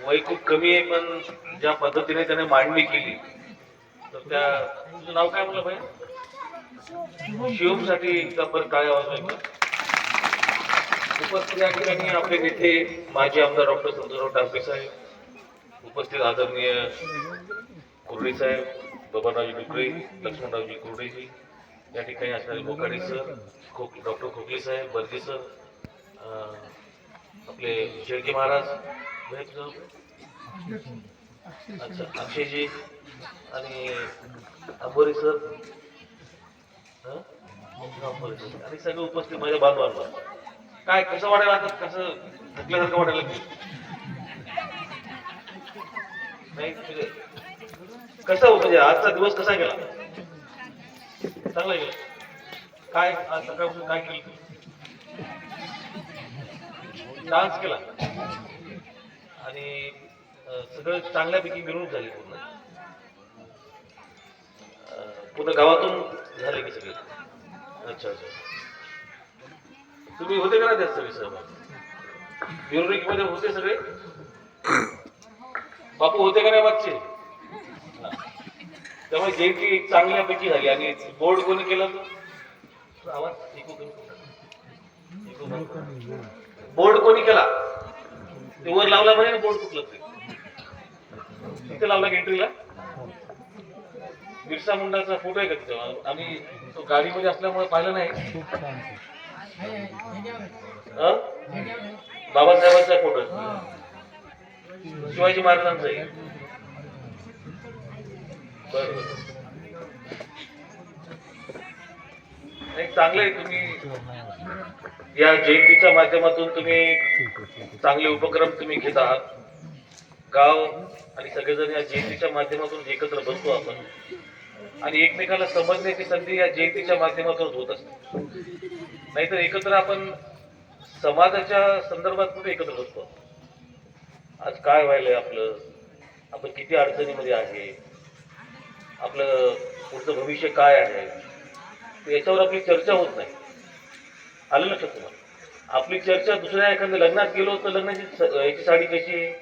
वय खूप कमी आहे, पण ज्या पद्धतीने त्याने मांडणी केली तर त्या, तुझं नाव काय म्हणलं भाई? शिवम साठी एकदा परत टाळ्या वाजवायचं. उपस्थित या ठिकाणी आपले नेते माजी आमदार डॉक्टर संतोषराव टारफे साहेब, उपस्थित आदरणीय कुर्डे साहेब, बबनरावजी डुकरे, लक्ष्मणरावजी कुर्डेजी, या ठिकाणी असणारे बोकाडे सर, डॉक्टर खोकले साहेब, बर्जे सर, आपले शेळके महाराज, अच्छा अक्षयजी आणि अंबोरे सर आणि सगळे उपस्थित माझ्या बांधवांना काय कसं वाटायला लागत, कसं थकल्यासारखं वाटायला लागतं नाही? कसं हो म्हणजे आजचा दिवस कसा गेला? चांगला गेला. काय आज सकाळपासून काय केलं तुम्ही? डान्स केला आणि सगळं चांगल्यापैकी मिरवणूक झाली पूर्ण. पूर्ण गावातून झाले की सगळे? अच्छा अच्छा. तुम्ही होते का ना त्यात सगळे सहभाग? मिरवणुकीमध्ये होते सगळे? बापू होते का नाही मागचे? त्यामुळे जयंती चांगल्यापैकी झाली. आणि बोर्ड कोणी केलं? आवाज बोर्ड कोणी केला? ते वर लावला म्हणे ना बोर्ड, कुठलं तरी तिथे लावला एंट्रीला. बिरसा मुंडाचा फोटो आहे का तिथं? आम्ही तो गाडीमध्ये असल्यामुळे पाहिलं नाही. बाबासाहेबांचा फोटो, शिवाजी महाराजांचा आहे. बरोबर, एक चांगलं आहे. तुम्ही या जयंतीच्या माध्यमातून तुम्ही चांगले उपक्रम तुम्ही घेत आहात. गाव आणि सगळेजण या जयंतीच्या माध्यमातून एकत्र बसतो आपण आणि एकमेकाला समजण्याची संधी या जयंतीच्या माध्यमातून होत असते. नाहीतर एकत्र आपण समाजाच्या संदर्भात कुठे एकत्र बसतो? आज काय व्हायलंय आपलं, आपण किती अडचणीमध्ये आहे, आपलं पुढचं भविष्य काय आहे, याच्यावर आपली चर्चा होत नाही. आलं लक्षात तुम्हाला? आपली चर्चा दुसऱ्या एखाद्या लग्नात गेलो तर लग्नाची याची साडी कशी आहे,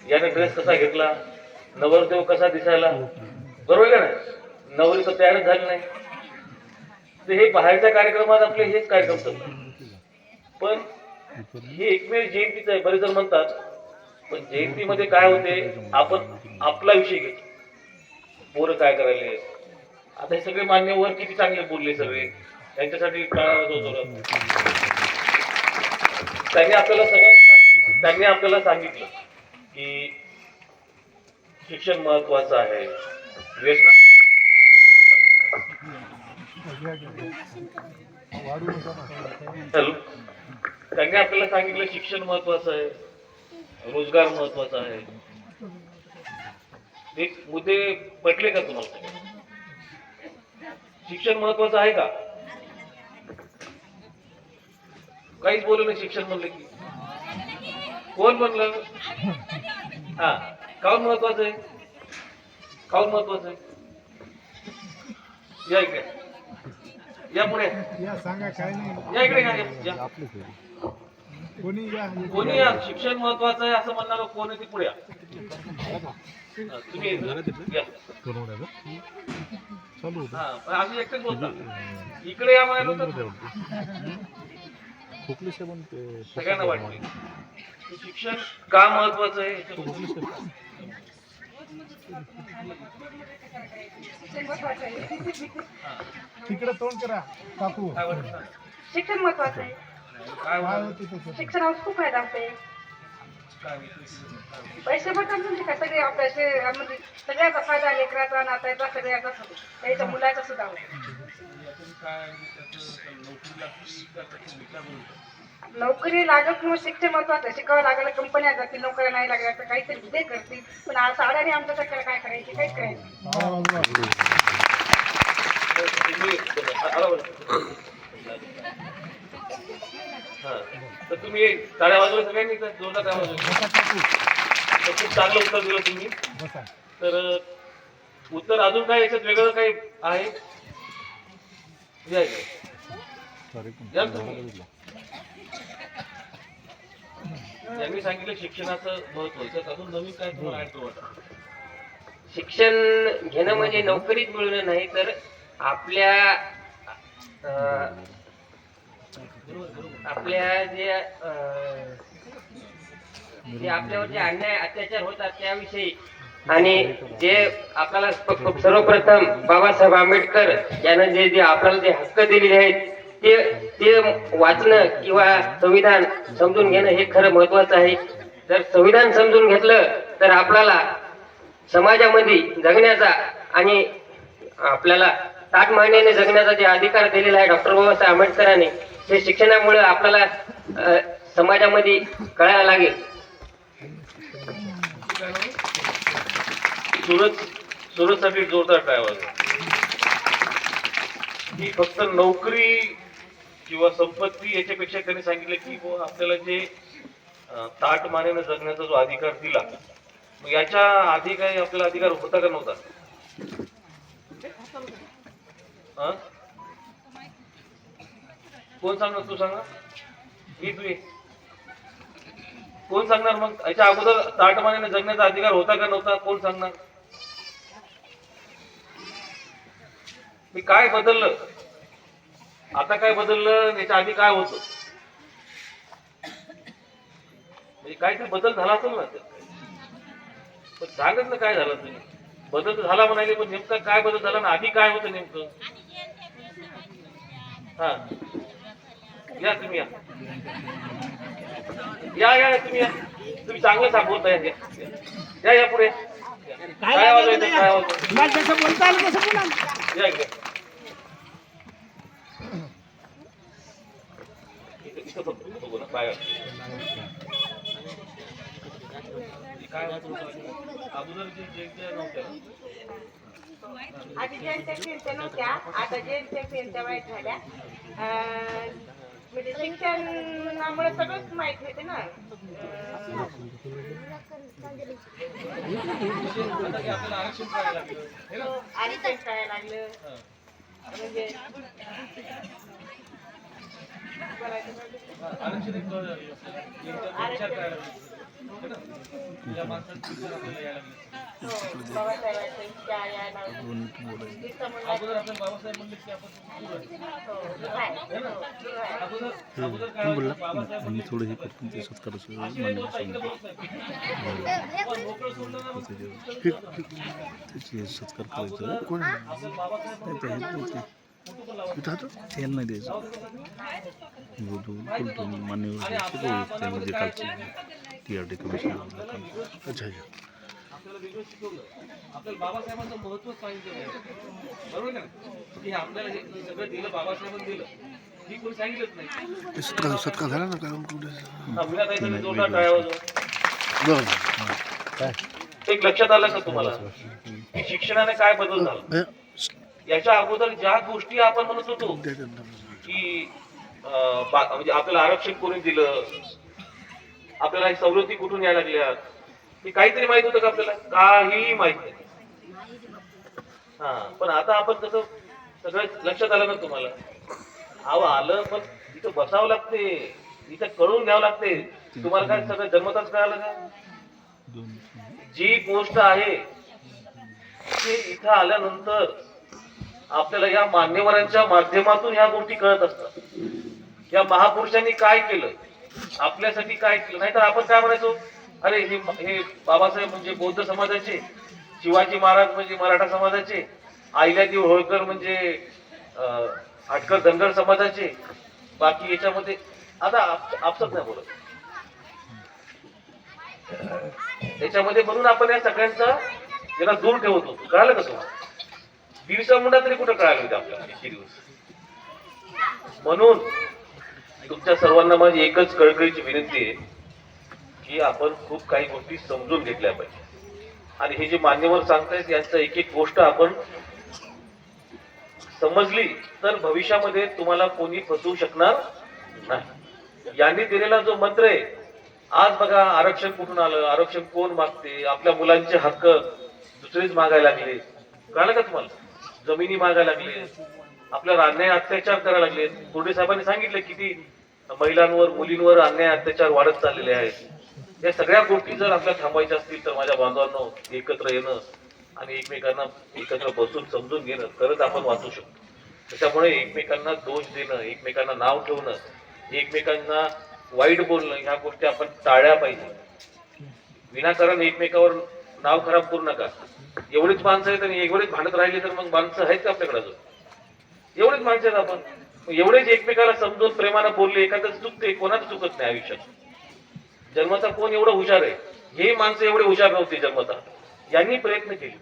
याने ड्रेस कसा घेतला, नवरदेव कसा दिसायला, बरोबर का नाही? नवरी तर तयारच झाली नाही. तर हे बाहेरच्या कार्यक्रमात आपले हेच कार्यक्रम चालतात. पण हे एकमेव जयंतीच आहे. बरेच जण म्हणतात पण जयंतीमध्ये काय होते, आपण आपला विषय घेतो. पोरं काय करायले, आता हे सगळे मान्यवर किती चांगले बोलले सगळे, त्यांच्यासाठी टाळा वाजवतो. त्यांनी आपल्याला सांगितलं की शिक्षण महत्वाचं आहे. त्यांनी आपल्याला सांगितलं शिक्षण महत्वाचं आहे, रोजगार महत्वाचा आहे. एक मुद्दे पटले का तुम्हाला? शिक्षण महत्वाचं आहे का? काहीच बोलू नाही. शिक्षण म्हणलं की कोण म्हणलं? हा, काऊन महत्वाचं आहे? काऊन महत्वाचं आहे? या इकडे, या पुढे या, सांगा काय नाही, या इकडे या. कोणी या, शिक्षण महत्वाचं आहे असं म्हणणार कोण आहे ते पुढे या. तुम्ही आम्ही एकटेच बोलता, इकडे या म्हणायला सगळ्यांना वाटते शिक्षण का महत्वाचं आहे. तिकडे तोंड करा काकू. शिक्षण महत्वाचं आहे. शिक्षणावर खूप फायदा होते. पैसे भेटतात म्हणजे काय, सगळे आपल्या म्हणजे सगळ्याचा फायदा, लेकराचा, नाताचा, सगळ्याचा, त्याच्या मुलाचा सुद्धा होतो. नोकरी लागत मग शिक्षण महत्वाचं. शिकावं लागलं, कंपन्या जातील, नोकऱ्या नाही लागल्या तर काहीतरी उद्या करतील. पण आज साड्याने आमच्या सरकारला काय करायचे, काहीच करायचं. तर तुम्ही टाळ्या वाजवल्या सगळ्यांनी, जोरदार टाळ्या वाजवल्या. खूप चांगलं उत्तर दिलं तुम्ही. तर उत्तर अजून काय याच्यात वेगळं काही आहे? या तुम्ही. यांनी सांगितलं शिक्षणाचं महत्व, त्यात अजून नवीन काय तुम्हाला ऍड करू वाटतं? शिक्षण घेणं म्हणजे नोकरीत मिळवणं नाही, तर आपल्या आपल्या जे आपल्यावर जे अन्याय अत्याचार होतात त्याविषयी, आणि जे आपल्याला सर्वप्रथम बाबासाहेब आंबेडकर यानं जे जे आपल्याला जे हक्क दिलेले आहेत ते ते वाचणं किंवा संविधान समजून घेणं हे खरं महत्वाचं आहे. जर संविधान समजून घेतलं तर आपल्याला समाजामध्ये जगण्याचा आणि आपल्याला ताटमानेने जगण्याचा जे अधिकार दिलेला आहे डॉक्टर बाबासाहेब आंबेडकरांनी, ते शिक्षणामुळे आपल्याला समाजामध्ये कळायला लागेल. सुरतसाठी जोरदार ड्रायव्हर ही फक्त नोकरी किंवा संपत्ती याच्यापेक्षा त्यांनी सांगितलं की आपल्याला जे ताटमानेने जगण्याचा जो अधिकार दिला, मग याच्या आधी काही आपल्याला अधिकार होता का नव्हता? कोण सांगणार? तू सांगा, मी तू कोण सांगणार? मग याच्या अगोदर ताटमानेने जगण्याचा अधिकार होता का नव्हता? कोण सांगणार? मी काय बदललं, आता काय बदललं, याच्या आधी काय होतं? म्हणजे काहीतरी बदल झाला असेल ना, पण सांगत ना काय झालं. तुम्ही बदल झाला म्हणाले, पण नेमका काय बदल झाला ना, आधी काय होतं नेमकं? हा, या तुम्ही या तुम्ही या, तुम्ही चांगलं सांगता या पुढे. काय आवाज येतो? काय आवाज? या इकडे. इथं फक्त बघू ना काय काय अगोदर जे नव्हत्या आधी ज्यांच्या फिरत्या नव्हत्या, आता ज्यांच्या फिरत्या वाईट झाल्या. म्हणजे शिक्षणामुळे सगळंच माहित होते ना. आपल्याला आरक्षण करायला लागलं, आरक्षण करायला लागलं म्हणजे आरक्षण एक विचार करायला लागलं. या माणसांची आपल्याला यायला लागलं. बाबासाहेबांच्या इच्छा यायला अगोदर आपण बाबासाहेब म्हणले की आपण अगोदर काय होतं? बाबासाहेब म्हणले थोडं हे करतो ते सत्कार त्याचे सत्कार करायचं कोण त्यांना नाही द्यायचं. मान्यवर त्यामध्ये कालचे TRT कमिशन. अच्छा आपल्याला वेगळं शिकवलं, आपल्याला बाबासाहेबांचं महत्व सांगितलं, बरोबर ना? की आपल्याला हे सगळं दिलं, बाबासाहेबांनी दिलं, ही कोणी सांगितलंच नाही. सत्कार झाला ना कारण एक लक्षात आलं का तुम्हाला की शिक्षणाने काय बदल झाला? याच्या अगोदर ज्या गोष्टी आपण म्हणत होतो की म्हणजे आपल्याला आरक्षण कोणी दिलं, आपल्याला सवलती कुठून यायला लागल्या, हे काहीतरी माहित होतं का आपल्याला? काहीही माहित नाही. हा, पण आता आपण कसं सगळं लक्षात आलं ना तुम्हाला? आलं, पण इथं बसावं लागते, इथं कळून घ्यावं लागते. तुम्हाला काय सगळं जन्मताच कळालं का? जी गोष्ट आहे ती इथं आल्यानंतर आपल्याला या मान्यवरांच्या माध्यमातून ह्या गोष्टी कळत असतात. या महापुरुषांनी काय केलं, आपल्यासाठी काय केलं. नाहीतर आपण काय म्हणायचो, अरे हे बाबासाहेब म्हणजे बौद्ध समाजाचे, शिवाजी महाराज म्हणजे मराठा समाजाचे, अहिल्यादेवी होळकर म्हणजे आटकर धनगर समाजाचे, बाकी याच्यामध्ये आता आपसत नाही बोलत याच्यामध्ये. म्हणून आपण या सगळ्यांचा याला दूर ठेवत होतो. कळालं का तुम्हाला? बिरसा मुंडा तरी कुठं कळालं होतं आपल्याला इतके दिवस. म्हणून तुमच्या सर्वांना माझी एकच कळकळीची विनंती आहे की आपण खूप काही गोष्टी समजून घेतल्या पाहिजे, आणि हे जे मान्यवर सांगतायत यांचं एक एक गोष्ट आपण समजली तर भविष्यामध्ये तुम्हाला कोणी फसवू शकणार नाही. यांनी दिलेला जो मंत्र आहे, आज बघा आरक्षण कुठून आलं, आरक्षण कोण मागते, आपल्या मुलांचे हक्क दुसरेच मागायला लागले. कळलं का तुम्हाला? जमिनी मागायला लागले, आपल्याला अन्याय अत्याचार करायला लागले. कोरडे साहेबांनी सांगितलं किती महिलांवर मुलींवर अन्याय अत्याचार वाढत चाललेले आहेत. या सगळ्या गोष्टी जर आपल्याला थांबवायच्या असतील तर माझ्या बांधवांनो एकत्र येणं आणि एकमेकांना एकत्र बसून समजून घेणं तरच आपण वाचू शकतो. त्याच्यामुळे एकमेकांना दोष देणं, एकमेकांना नाव ठेवणं, एकमेकांना वाईट बोलणं ह्या गोष्टी आपण टाळल्या पाहिजे. विनाकारण एकमेकावर नाव खराब करू नका. एवढीच माणसं आहेत आणि एवढेच भांडत राहिले तर मग माणसं आहेत का आपल्याकडे अजून? एवढेच माणसं आहेत आपण. एवढेच एकमेकाला समजून प्रेमानं बोलले एखादं चुकते, कोणाचं चुकत नाही आयुष्यात. जन्मता कोण एवढं हुशार आहे? हे माणसं एवढे हुशार नव्हते जन्मता, यांनी प्रयत्न केले.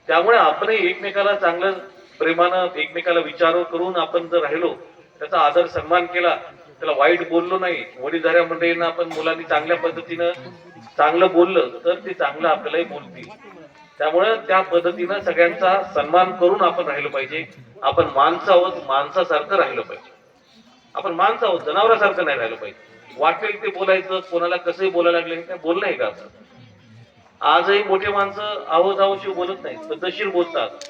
त्यामुळे आपणही एकमेकाला चांगलं प्रेमानं एकमेकाला विचार करून आपण जर राहिलो, त्याचा आदर सन्मान केला, त्याला वाईट बोललो नाही. वडीलधाऱ्या मंडळींना आपण मुलांनी चांगल्या पद्धतीनं चांगलं बोललं तर ते चांगलं आपल्यालाही बोलतील. त्यामुळे त्या पद्धतीनं सगळ्यांचा सन्मान करून आपण राहिलो पाहिजे. आपण माणसं आहोत, माणसासारखं राहिलं पाहिजे. आपण माणसं आहोत, जनावरासारखं नाही राहिलं पाहिजे. वाटेल ते बोलायचं, कोणाला कसंही बोलायला लागलं काय बोलणं आहे का असं? आजही मोठे माणसं आहो जावोशी बोलत नाहीत, पद्धतशीर बोलतात,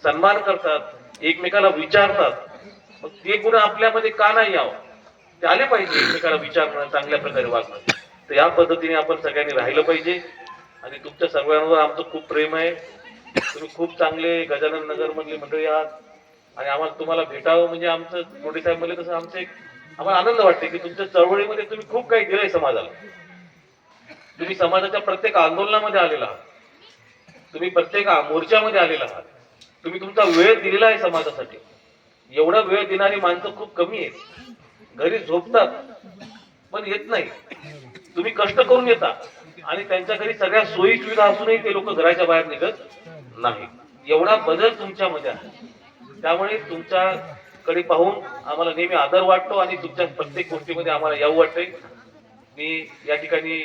सन्मान करतात, एकमेकाला विचारतात. मग ते गुण आपल्यामध्ये का नाही यावं? ते आले पाहिजे. एकमेकाला विचारणं, चांगल्या प्रकारे वागणं. तर या पद्धतीने आपण सगळ्यांनी राहिलं पाहिजे. आणि तुमच्या सर्वांवर आमचं खूप प्रेम आहे. तुम्ही खूप चांगले गजानन नगर मधली मंडळी आहात आणि आम्हाला तुम्हाला भेटावं म्हणजे आमचं मोठे साहेब म्हणले तसं आमचं एक आम्हाला आनंद वाटते की तुमच्या चळवळीमध्ये तुम्ही खूप काही दिलंय समाजाला. तुम्ही समाजाच्या प्रत्येक आंदोलनामध्ये आलेला आहात, तुम्ही प्रत्येक मोर्चामध्ये आलेला आहात, तुम्ही तुमचा वेळ दिलेला आहे समाजासाठी. एवढा वेळ देणारी माणसं खूप कमी आहेत. घरी झोपतात पण येत नाही. तुम्ही कष्ट करून येता आणि त्यांच्या घरी सगळ्या सोयी सुविधा असूनही ते लोक घराच्या बाहेर निघत नाही. एवढा बदल तुमच्यामध्ये आहे. त्यामुळे तुमच्याकडे पाहून आम्हाला नेहमी आदर वाटतो आणि तुमच्या प्रत्येक गोष्टीमध्ये आम्हाला यावं वाटतंय. मी या ठिकाणी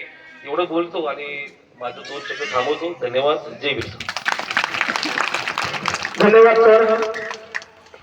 एवढं बोलतो आणि माझं 2 शब्द थांबवतो. धन्यवाद. जय विष्णू. धन्यवाद सर.